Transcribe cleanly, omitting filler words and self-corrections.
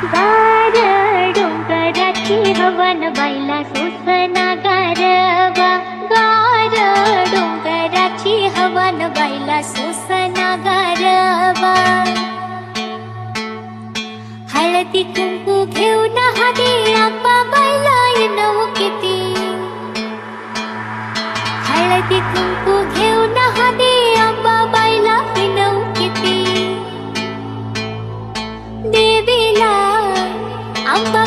गार डोंगराची हवन बाईला सोसना गारवा. गार डोंगराची हवन बाईला सोसना गारवा. हळदी कुंकू घेऊन हाती आंबा बाईला येणं किती. हळदी कुंकू घेऊन हाती आंबा बाईला येणं किती. देवीला आंबा